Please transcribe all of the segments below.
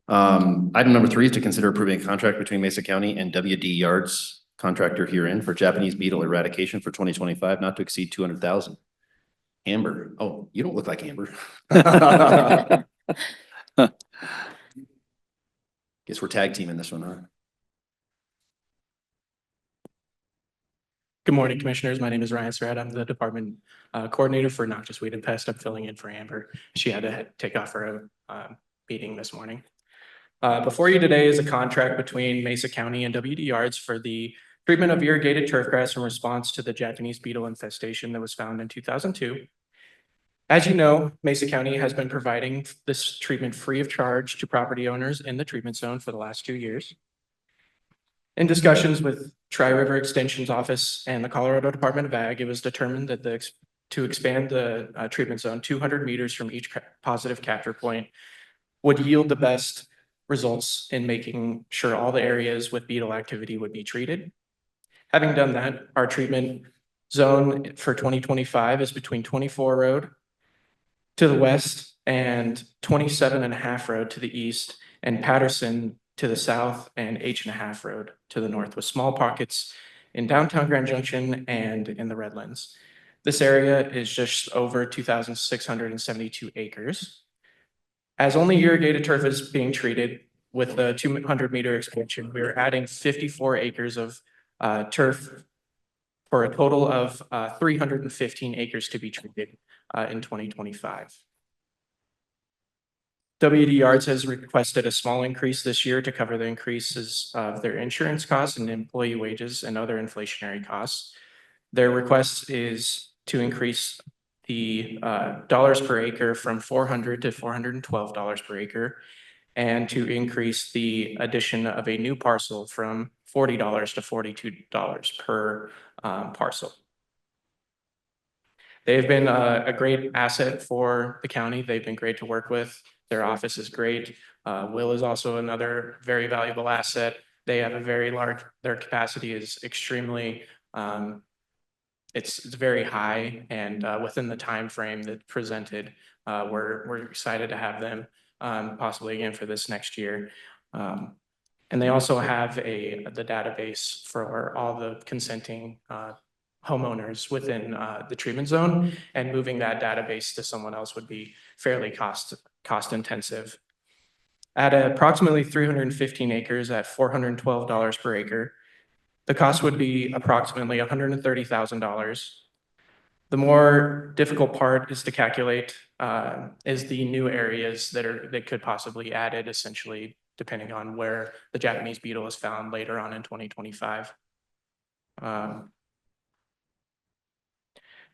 Item number 3 is to consider approving a contract between Mesa County and WD Yards contractor herein for Japanese beetle eradication for 2025, not to exceed 200,000. Amber. Oh, you don't look like Amber. Guess we're tag teaming this one, huh? Good morning, commissioners. My name is Ryan Surratt. I'm the department coordinator for Noxious Weed and Pest. I'm filling in for Amber. She had to take off for a meeting this morning. Before you today is a contract between Mesa County and WD Yards for the treatment of irrigated turf grass in response to the Japanese beetle infestation that was found in 2002. As you know, Mesa County has been providing this treatment free of charge to property owners in the treatment zone for the last 2 years. In discussions with Tri-River Extension's office and the Colorado Department of Ag, it was determined that to expand the treatment zone 200 meters from each positive capture point would yield the best results in making sure all the areas with beetle activity would be treated. Having done that, our treatment zone for 2025 is between 24 Road to the west and 27.5 Road to the east, and Patterson to the south, and H.5 Road to the north, with small pockets in downtown Grand Junction and in the Redlands. This area is just over 2,672 acres. As only irrigated turf is being treated with the 200-meter expansion, we are adding 54 acres of turf for a total of 315 acres to be treated in 2025. WD Yards has requested a small increase this year to cover the increases of their insurance costs and employee wages and other inflationary costs. Their request is to increase the dollars per acre from $400 to $412 per acre, and to increase the addition of a new parcel from $40 to $42 per parcel. They've been a great asset for the county. They've been great to work with. Their office is great. Will is also another very valuable asset. They have a very large, their capacity is extremely, it's very high, and within the time frame that presented, we're excited to have them possibly again for this next year. And they also have the database for all the consenting homeowners within the treatment zone, and moving that database to someone else would be fairly cost intensive. At approximately 315 acres at $412 per acre, the cost would be approximately $130,000. The more difficult part is to calculate is the new areas that could possibly be added, essentially depending on where the Japanese beetle is found later on in 2025.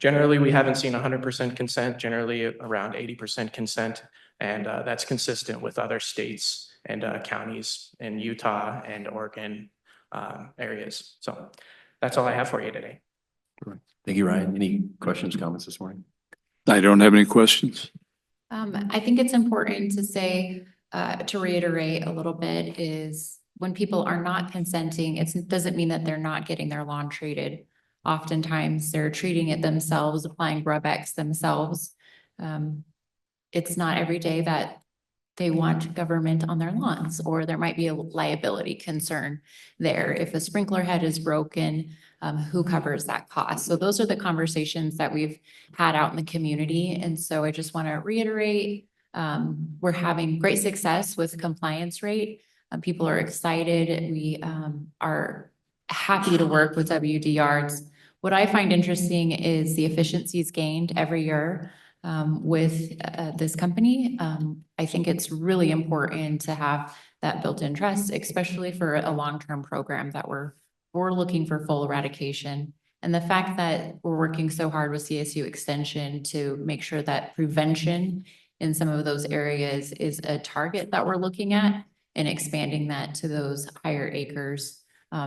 Generally, we haven't seen 100% consent, generally around 80% consent, and that's consistent with other states and counties in Utah and Oregon areas. So that's all I have for you today. Thank you, Ryan. Any questions, comments this morning? I don't have any questions. I think it's important to say, to reiterate a little bit, is when people are not consenting, it doesn't mean that they're not getting their lawn treated. Oftentimes they're treating it themselves, applying Rub-X themselves. It's not every day that they want government on their lawns, or there might be a liability concern there. If a sprinkler head is broken, who covers that cost? So those are the conversations that we've had out in the community. And so I just want to reiterate, we're having great success with compliance rate. People are excited. We are happy to work with WD Yards. What I find interesting is the efficiencies gained every year with this company. I think it's really important to have that built-in trust, especially for a long-term program that we're looking for full eradication. And the fact that we're working so hard with CSU Extension to make sure that prevention in some of those areas is a target that we're looking at, and expanding that to those higher acres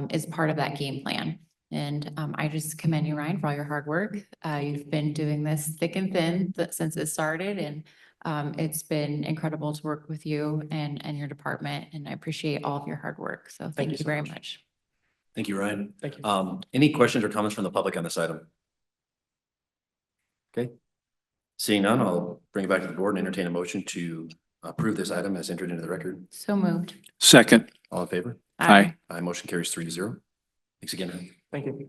is part of that game plan. And I just commend you, Ryan, for all your hard work. You've been doing this thick and thin since it started, and it's been incredible to work with you and your department, and I appreciate all of your hard work. So thank you very much. Thank you, Ryan. Thank you. Any questions or comments from the public on this item? Okay. Seeing none, I'll bring it back to the board and entertain a motion to approve this item as entered into the record? So moved. Second. All in favor? Aye. Motion carries 3-0. Thanks again. Thank you.